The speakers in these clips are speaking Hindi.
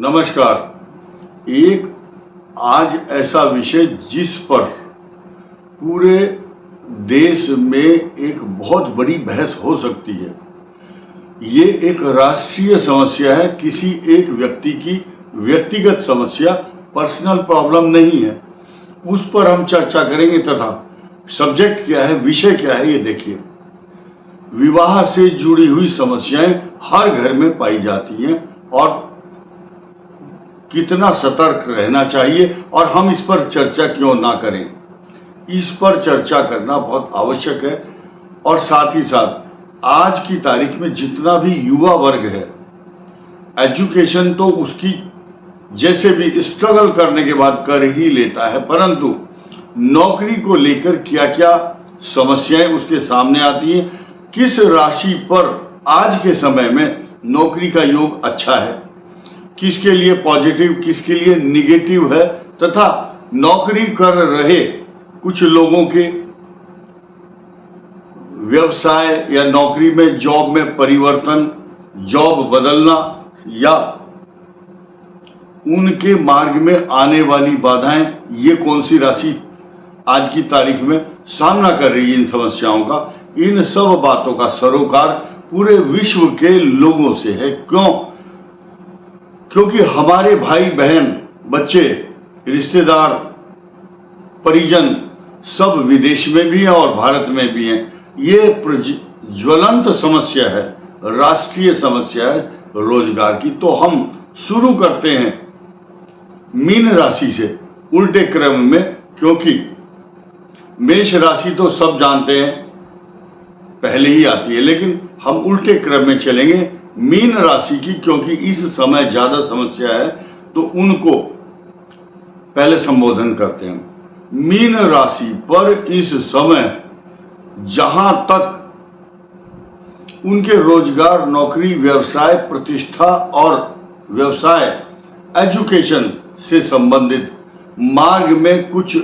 नमस्कार। एक आज ऐसा विषय जिस पर पूरे देश में एक बहुत बड़ी बहस हो सकती है, ये एक राष्ट्रीय समस्या है, किसी एक व्यक्ति की व्यक्तिगत समस्या, पर्सनल प्रॉब्लम नहीं है। उस पर हम चर्चा करेंगे तथा सब्जेक्ट क्या है, विषय क्या है, ये देखिए। विवाह से जुड़ी हुई समस्याएं हर घर में पाई जाती हैं और कितना सतर्क रहना चाहिए और हम इस पर चर्चा क्यों ना करें। इस पर चर्चा करना बहुत आवश्यक है और साथ ही साथ आज की तारीख में जितना भी युवा वर्ग है, एजुकेशन तो उसकी जैसे भी स्ट्रगल करने के बाद कर ही लेता है, परंतु नौकरी को लेकर क्या क्या समस्याएं उसके सामने आती हैं, किस राशि पर आज के समय में नौकरी का योग अच्छा है, किसके लिए पॉजिटिव, किसके लिए निगेटिव है, तथा नौकरी कर रहे कुछ लोगों के व्यवसाय या नौकरी में, जॉब में परिवर्तन, जॉब बदलना या उनके मार्ग में आने वाली बाधाएं, ये कौन सी राशि आज की तारीख में सामना कर रही है इन समस्याओं का। इन सब बातों का सरोकार पूरे विश्व के लोगों से है। क्योंकि हमारे भाई बहन, बच्चे, रिश्तेदार, परिजन सब विदेश में भी हैं और भारत में भी हैं। ये ज्वलंत समस्या है, राष्ट्रीय समस्या है रोजगार की। तो हम शुरू करते हैं मीन राशि से उल्टे क्रम में, क्योंकि मेष राशि तो सब जानते हैं पहले ही आती है, लेकिन हम उल्टे क्रम में चलेंगे मीन राशि की, क्योंकि इस समय ज्यादा समस्या है तो उनको पहले संबोधन करते हैं। मीन राशि पर इस समय जहां तक उनके रोजगार, नौकरी, व्यवसाय, प्रतिष्ठा और व्यवसाय, एजुकेशन से संबंधित मार्ग में कुछ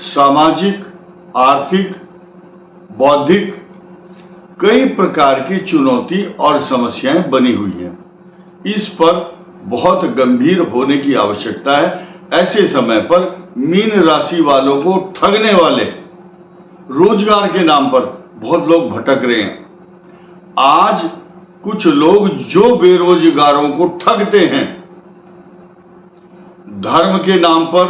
सामाजिक, आर्थिक, बौद्धिक कई प्रकार की चुनौती और समस्याएं बनी हुई हैं। इस पर बहुत गंभीर होने की आवश्यकता है। ऐसे समय पर मीन राशि वालों को ठगने वाले रोजगार के नाम पर बहुत लोग भटक रहे हैं। आज कुछ लोग जो बेरोजगारों को ठगते हैं, धर्म के नाम पर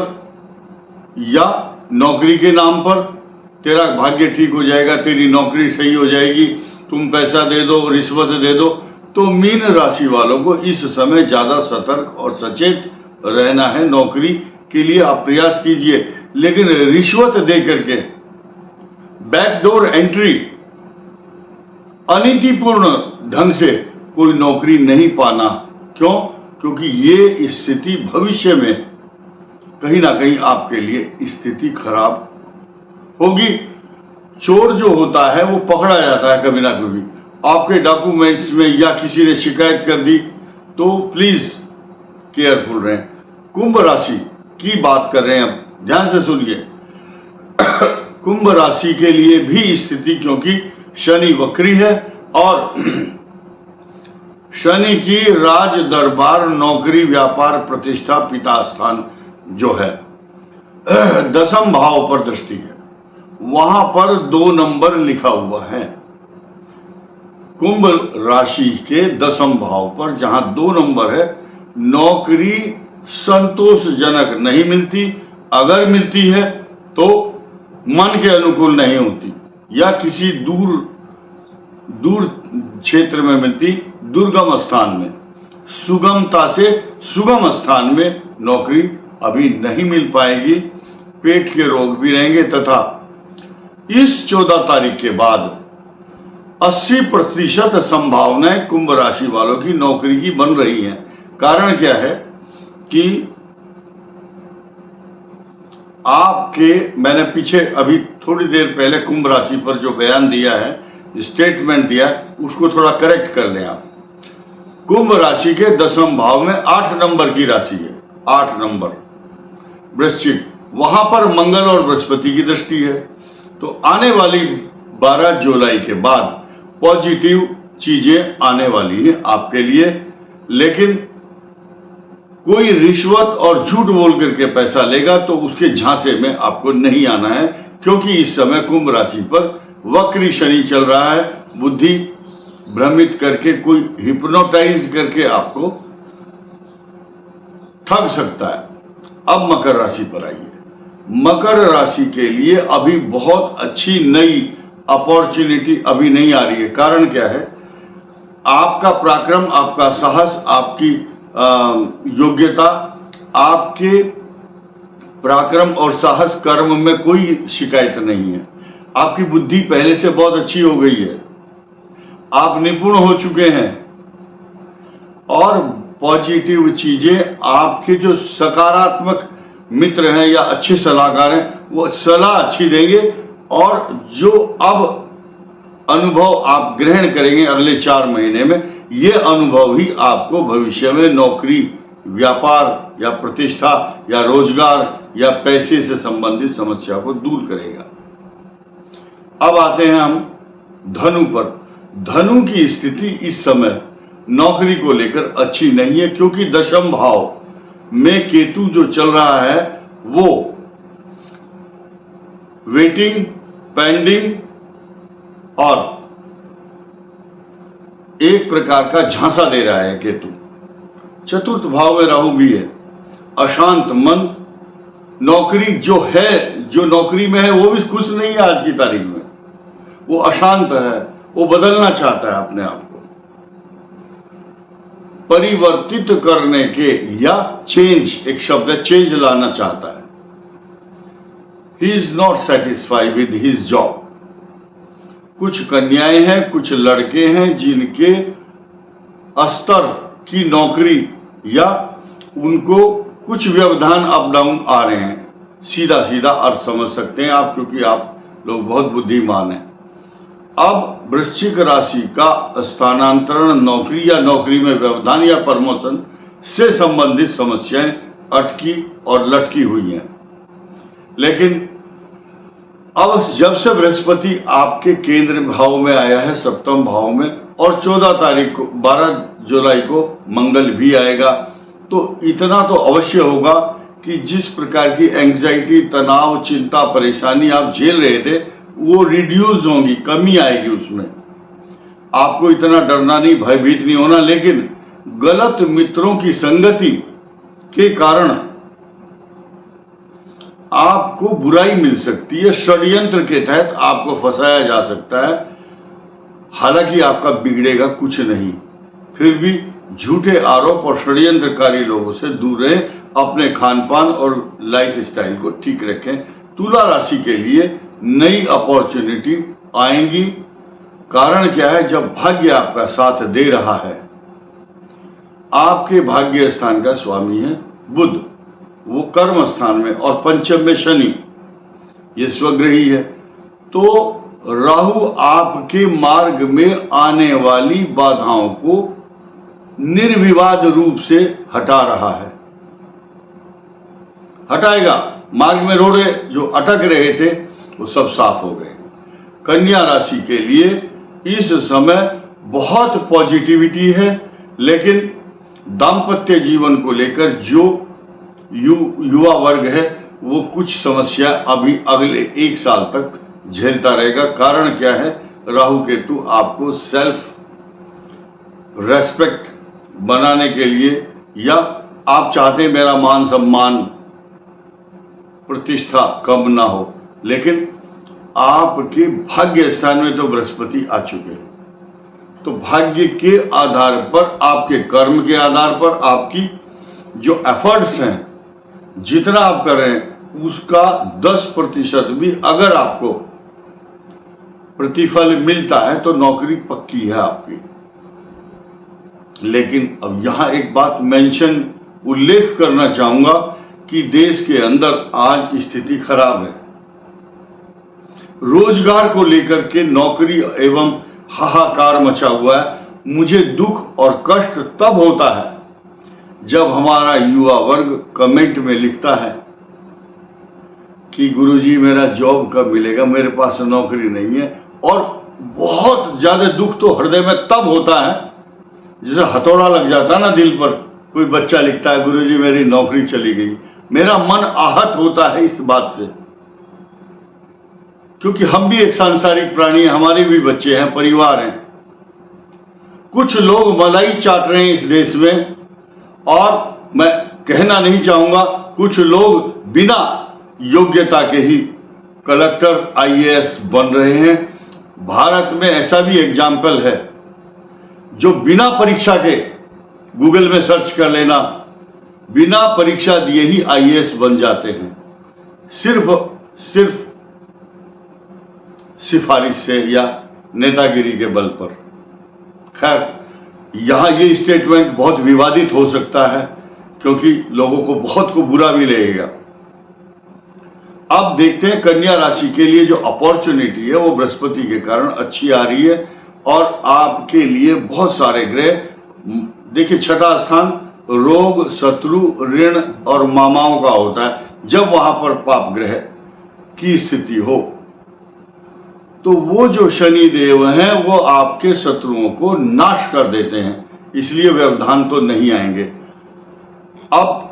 या नौकरी के नाम पर, तेरा भाग्य ठीक हो जाएगा, तेरी नौकरी सही हो जाएगी, तुम पैसा दे दो, रिश्वत दे दो। तो मीन राशि वालों को इस समय ज्यादा सतर्क और सचेत रहना है। नौकरी के लिए आप प्रयास कीजिए, लेकिन रिश्वत दे करके बैकडोर एंट्री, अनीतिपूर्ण ढंग से कोई नौकरी नहीं पाना। क्यों? क्योंकि ये स्थिति भविष्य में कहीं ना कहीं आपके लिए स्थिति खराब होगी। चोर जो होता है वो पकड़ा जाता है कभी ना कभी। आपके डॉक्यूमेंट्स में या किसी ने शिकायत कर दी तो प्लीज केयरफुल रहें। कुंभ राशि की बात कर रहे हैं, अब ध्यान से सुनिए। कुंभ राशि के लिए भी स्थिति, क्योंकि शनि वक्री है और शनि की राज दरबार, नौकरी, व्यापार, प्रतिष्ठा, पिता स्थान जो है, दसम भाव पर दृष्टि है, वहां पर 2 नंबर लिखा हुआ है। कुंभ राशि के दसम भाव पर जहां 2 नंबर है, नौकरी संतोषजनक नहीं मिलती, अगर मिलती है तो मन के अनुकूल नहीं होती या किसी दूर क्षेत्र में मिलती, दुर्गम स्थान में। सुगमता से सुगम स्थान में नौकरी अभी नहीं मिल पाएगी। पेट के रोग भी रहेंगे तथा इस 14 तारीख के बाद 80% संभावनाएं कुंभ राशि वालों की नौकरी की बन रही हैं। कारण क्या है कि मैंने पीछे अभी थोड़ी देर पहले कुंभ राशि पर जो बयान दिया है, स्टेटमेंट दिया है, उसको थोड़ा करेक्ट कर लें आप। कुंभ राशि के दसम भाव में 8 नंबर की राशि है, 8 नंबर वृश्चिक, वहां पर मंगल और बृहस्पति की दृष्टि है। तो आने वाली 12 जुलाई के बाद पॉजिटिव चीजें आने वाली हैं आपके लिए, लेकिन कोई रिश्वत और झूठ बोल करके पैसा लेगा तो उसके झांसे में आपको नहीं आना है, क्योंकि इस समय कुंभ राशि पर वक्री शनि चल रहा है। बुद्धि भ्रमित करके, कोई हिप्नोटाइज करके आपको ठग सकता है। अब मकर राशि पर आइए। मकर राशि के लिए अभी बहुत अच्छी नई अपॉर्चुनिटी अभी नहीं आ रही है। कारण क्या है? आपका पराक्रम, आपका साहस, आपकी योग्यता, आपके पराक्रम और साहस कर्म में कोई शिकायत नहीं है। आपकी बुद्धि पहले से बहुत अच्छी हो गई है, आप निपुण हो चुके हैं और पॉजिटिव चीजें, आपके जो सकारात्मक मित्र हैं या अच्छे सलाहकार हैं वो सलाह अच्छी देंगे, और जो अब अनुभव आप ग्रहण करेंगे अगले 4 महीने में, ये अनुभव ही आपको भविष्य में नौकरी, व्यापार या प्रतिष्ठा या रोजगार या पैसे से संबंधित समस्या को दूर करेगा। अब आते हैं हम धनु पर। धनु की स्थिति इस समय नौकरी को लेकर अच्छी नहीं है, क्योंकि दशम भाव में केतु जो चल रहा है वो वेटिंग, पेंडिंग और एक प्रकार का झांसा दे रहा है केतु। चतुर्थ भाव में राहु भी है। अशांत मन, नौकरी जो है, जो नौकरी में है वो भी खुश नहीं है आज की तारीख में, वो अशांत है, वो बदलना चाहता है अपने आप को, परिवर्तित करने के, या चेंज, एक शब्द है चेंज, लाना चाहता है। He is not satisfied with his job. कुछ कन्याएं हैं, कुछ लड़के हैं जिनके स्तर की नौकरी या उनको कुछ व्यवधान अप डाउन आ रहे हैं। सीधा सीधा अर्थ समझ सकते हैं आप, क्योंकि आप लोग बहुत बुद्धिमान हैं। अब वृश्चिक राशि का स्थानांतरण, नौकरी या नौकरी में व्यवधान या प्रमोशन से संबंधित समस्याएं अटकी और लटकी हुई हैं। लेकिन अब जब से बृहस्पति आपके केंद्र भाव में आया है, सप्तम भाव में, और 14 तारीख को, 12 जुलाई को मंगल भी आएगा, तो इतना तो अवश्य होगा कि जिस प्रकार की एंग्जाइटी, तनाव, चिंता, परेशानी आप झेल रहे थे वो रिड्यूस होंगी, कमी आएगी उसमें। आपको इतना डरना नहीं, भयभीत नहीं होना, लेकिन गलत मित्रों की संगति के कारण आपको बुराई मिल सकती है, षड्यंत्र के तहत आपको फंसाया जा सकता है। हालांकि आपका बिगड़ेगा कुछ नहीं, फिर भी झूठे आरोप और षड्यंत्रकारी लोगों से दूर रहें, अपने खान पान और लाइफ स्टाइल को ठीक रखें। तुला राशि के लिए नई अपॉर्चुनिटी आएंगी। कारण क्या है? जब भाग्य आपका साथ दे रहा है, आपके भाग्य स्थान का स्वामी है बुध, वो कर्म स्थान में, और पंचम में शनि, ये स्वग्रही है। तो राहु आपके मार्ग में आने वाली बाधाओं को निर्विवाद रूप से हटा रहा है, हटाएगा। मार्ग में रोड़े जो अटक रहे थे वो सब साफ हो गए। कन्या राशि के लिए इस समय बहुत पॉजिटिविटी है, लेकिन दाम्पत्य जीवन को लेकर जो युवा वर्ग है वो कुछ समस्या अभी अगले 1 साल तक झेलता रहेगा। कारण क्या है? राहु केतु आपको सेल्फ रेस्पेक्ट बनाने के लिए, या आप चाहते हैं मेरा मान सम्मान प्रतिष्ठा कम ना हो, लेकिन आपके भाग्य स्थान में तो बृहस्पति आ चुके हैं। तो भाग्य के आधार पर, आपके कर्म के आधार पर, आपकी जो एफर्ट्स हैं, जितना आप कर रहे हैं उसका 10% भी अगर आपको प्रतिफल मिलता है तो नौकरी पक्की है आपकी। लेकिन अब यहां एक बात मेंशन, उल्लेख करना चाहूंगा कि देश के अंदर आज स्थिति खराब है। रोजगार को लेकर के नौकरी एवं हाहाकार मचा हुआ है। मुझे दुख और कष्ट तब होता है जब हमारा युवा वर्ग कमेंट में लिखता है कि गुरुजी मेरा जॉब कब मिलेगा, मेरे पास नौकरी नहीं है। और बहुत ज्यादा दुख तो हृदय में तब होता है जैसे हथौड़ा लग जाता है ना दिल पर, कोई बच्चा लिखता है गुरुजी मेरी नौकरी चली गई, मेरा मन आहत होता है इस बात से, क्योंकि हम भी एक सांसारिक प्राणी हैं, हमारे भी बच्चे हैं, परिवार हैं। कुछ लोग मलाई चाट रहे हैं इस देश में, और मैं कहना नहीं चाहूंगा, कुछ लोग बिना योग्यता के ही कलेक्टर आईएएस बन रहे हैं। भारत में ऐसा भी एग्जाम्पल है, जो बिना परीक्षा के, गूगल में सर्च कर लेना, बिना परीक्षा दिए ही आईएएस बन जाते हैं, सिर्फ सिफारिश से या नेतागिरी के बल पर। खैर, यहां ये स्टेटमेंट बहुत विवादित हो सकता है, क्योंकि लोगों को बहुत को बुरा भी लगेगा। अब देखते हैं कन्या राशि के लिए जो अपॉर्चुनिटी है वो बृहस्पति के कारण अच्छी आ रही है, और आपके लिए बहुत सारे ग्रह, देखिए छठा स्थान रोग, शत्रु, ऋण और मामाओं का होता है। जब वहां पर पाप ग्रह की स्थिति हो तो वो जो शनि देव हैं वो आपके शत्रुओं को नाश कर देते हैं, इसलिए व्यवधान तो नहीं आएंगे। अब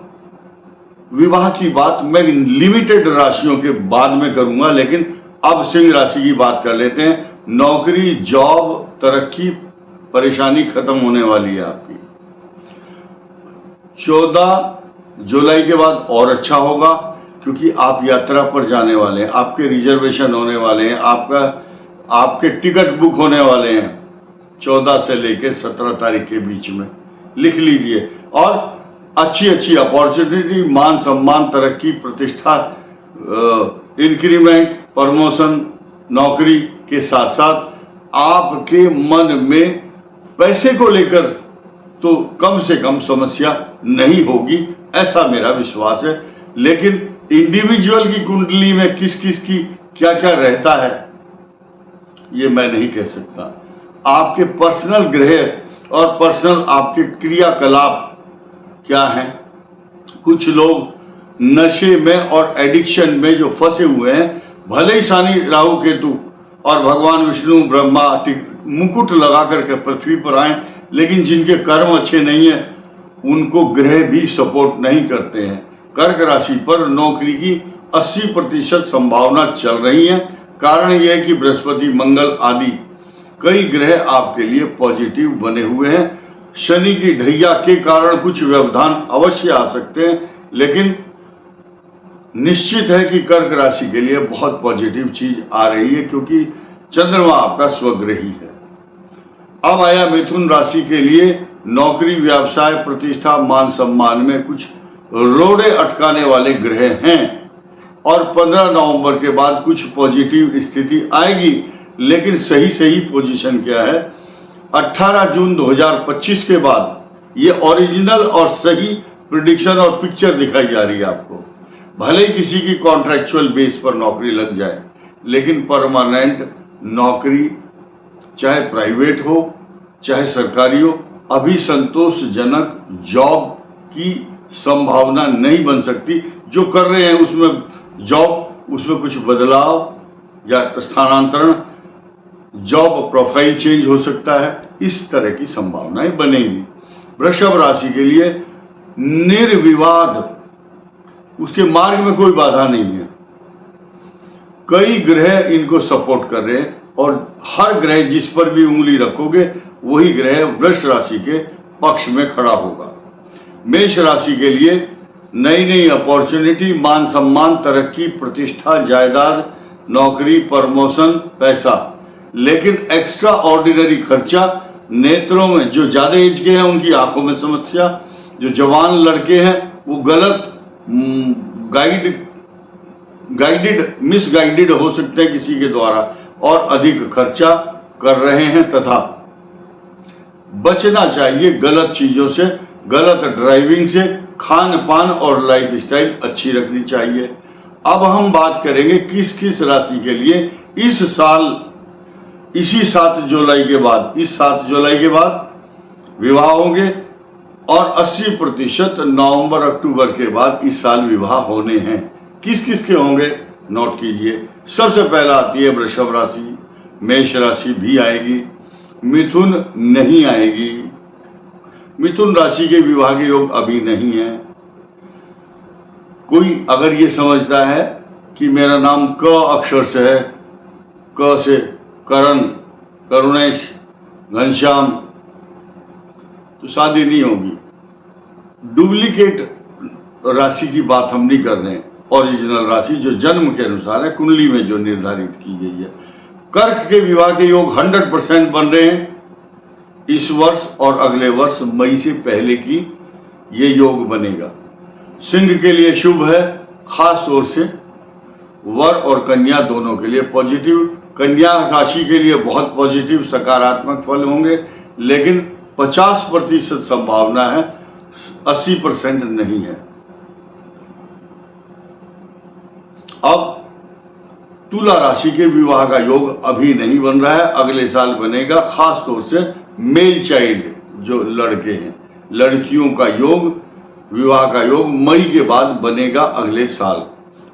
विवाह की बात मैं लिमिटेड राशियों के बाद में करूंगा, लेकिन अब सिंह राशि की बात कर लेते हैं। नौकरी, जॉब, तरक्की, परेशानी खत्म होने वाली है आपकी। 14 जुलाई के बाद और अच्छा होगा, क्योंकि आप यात्रा पर जाने वाले हैं, आपके रिजर्वेशन होने वाले हैं, आपके टिकट बुक होने वाले हैं 14 से लेकर 17 तारीख के बीच में, लिख लीजिए। और अच्छी अपॉर्चुनिटी, मान सम्मान, तरक्की, प्रतिष्ठा, इंक्रीमेंट, प्रमोशन, नौकरी के साथ साथ आपके मन में पैसे को लेकर तो कम से कम समस्या नहीं होगी, ऐसा मेरा विश्वास है। लेकिन इंडिविजुअल की कुंडली में किस किस की क्या क्या रहता है ये मैं नहीं कह सकता। आपके पर्सनल ग्रह और पर्सनल आपके क्रियाकलाप क्या हैं। कुछ लोग नशे में और एडिक्शन में जो फंसे हुए हैं, भले ही शनि, राहु, केतु और भगवान विष्णु, ब्रह्मा मुकुट लगा करके पृथ्वी पर आए, लेकिन जिनके कर्म अच्छे नहीं है उनको ग्रह भी सपोर्ट नहीं करते हैं। कर्क राशि पर नौकरी की 80% संभावना चल रही है। कारण यह है कि बृहस्पति, मंगल आदि कई ग्रह आपके लिए पॉजिटिव बने हुए हैं। शनि की ढैया के कारण कुछ व्यवधान अवश्य आ सकते हैं, लेकिन निश्चित है कि कर्क राशि के लिए बहुत पॉजिटिव चीज आ रही है, क्योंकि चंद्रमा आपका स्वग्रही है। अब आया मिथुन राशि के लिए। नौकरी, व्यवसाय, प्रतिष्ठा, मान सम्मान में कुछ रोड़े अटकाने वाले ग्रह हैं, और 15 नवंबर के बाद कुछ पॉजिटिव स्थिति आएगी। लेकिन सही पोजीशन क्या है, 18 जून 2025 के बाद ये ओरिजिनल और सही प्रिडिक्शन और पिक्चर दिखाई जा रही है आपको। भले ही किसी की कॉन्ट्रैक्चुअल बेस पर नौकरी लग जाए, लेकिन परमानेंट नौकरी, चाहे प्राइवेट हो चाहे सरकारी हो, अभी संतोषजनक जॉब की संभावना नहीं बन सकती। जो कर रहे हैं उसमें जॉब, उसमें कुछ बदलाव या स्थानांतरण, जॉब प्रोफाइल चेंज हो सकता है, इस तरह की संभावनाएं बनेगी। वृषभ राशि के लिए निर्विवाद, उसके मार्ग में कोई बाधा नहीं है। कई ग्रह इनको सपोर्ट कर रहे हैं, और हर ग्रह जिस पर भी उंगली रखोगे वही ग्रह वृष राशि के पक्ष में खड़ा होगा। मेष राशि के लिए नई अपॉर्चुनिटी, मान सम्मान, तरक्की, प्रतिष्ठा, जायदाद, नौकरी, प्रमोशन, पैसा, लेकिन एक्स्ट्रा ऑर्डिनरी खर्चा। नेत्रों में जो ज्यादा एज के हैं उनकी आंखों में समस्या, जो जवान लड़के हैं वो गलत मिसगाइडेड हो सकते हैं किसी के द्वारा, और अधिक खर्चा कर रहे हैं, तथा बचना चाहिए गलत चीजों से, गलत ड्राइविंग से। खान पान और लाइफ स्टाइल अच्छी रखनी चाहिए। अब हम बात करेंगे किस किस राशि के लिए इस साल, इसी 7 जुलाई के बाद, इस 7 जुलाई के बाद विवाह होंगे, और 80% नवंबर अक्टूबर के बाद इस साल विवाह होने हैं। किस किस के होंगे नोट कीजिए। सबसे पहला आती है वृषभ राशि, मेष राशि भी आएगी, मिथुन नहीं आएगी, मिथुन राशि के विवाह के योग अभी नहीं है। कोई अगर ये समझता है कि मेरा नाम क अक्षर से है, क से करण, करुणेश, घनश्याम, तो शादी नहीं होगी। डुप्लीकेट राशि की बात हम नहीं कर रहे हैं, ओरिजिनल राशि जो जन्म के अनुसार है, कुंडली में जो निर्धारित की गई है। कर्क के विवाह के योग 100% बन रहे हैं इस वर्ष और अगले वर्ष मई से पहले की ये योग बनेगा। सिंह के लिए शुभ है, खास तौर से वर और कन्या दोनों के लिए पॉजिटिव। कन्या राशि के लिए बहुत पॉजिटिव सकारात्मक फल होंगे, लेकिन 50% संभावना है, 80% नहीं है। अब तुला राशि के विवाह का योग अभी नहीं बन रहा है, अगले साल बनेगा। खास तौर से मेल चाइल्ड जो लड़के हैं, लड़कियों का योग, विवाह का योग मई के बाद बनेगा अगले साल।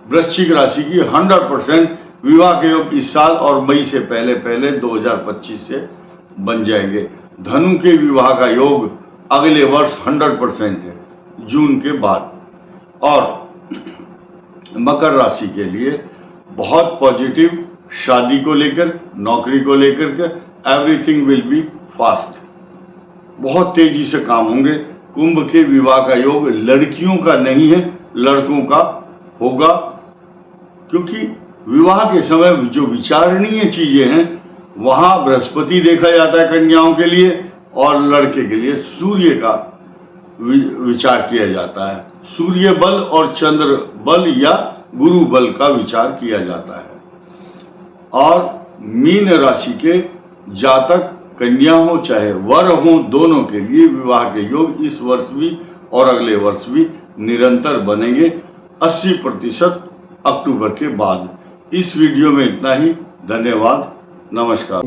वृश्चिक राशि की 100% विवाह के योग इस साल और मई से पहले पहले 2025 से बन जाएंगे। धनु के विवाह का योग अगले वर्ष 100% है, जून के बाद। और मकर राशि के लिए बहुत पॉजिटिव, शादी को लेकर, नौकरी को लेकर के, एवरीथिंग विल बी फास्ट, बहुत तेजी से काम होंगे। कुंभ के विवाह का योग लड़कियों का नहीं है, लड़कों का होगा, क्योंकि विवाह के समय जो विचारणीय चीजें हैं वहां बृहस्पति देखा जाता है कन्याओं के लिए, और लड़के के लिए सूर्य का विचार किया जाता है। सूर्य बल और चंद्र बल या गुरु बल का विचार किया जाता है। और मीन राशि के जातक, कन्या हो चाहे वर हो, दोनों के लिए विवाह के योग इस वर्ष भी और अगले वर्ष भी निरंतर बनेंगे, 80% अक्टूबर के बाद। इस वीडियो में इतना ही। धन्यवाद, नमस्कार।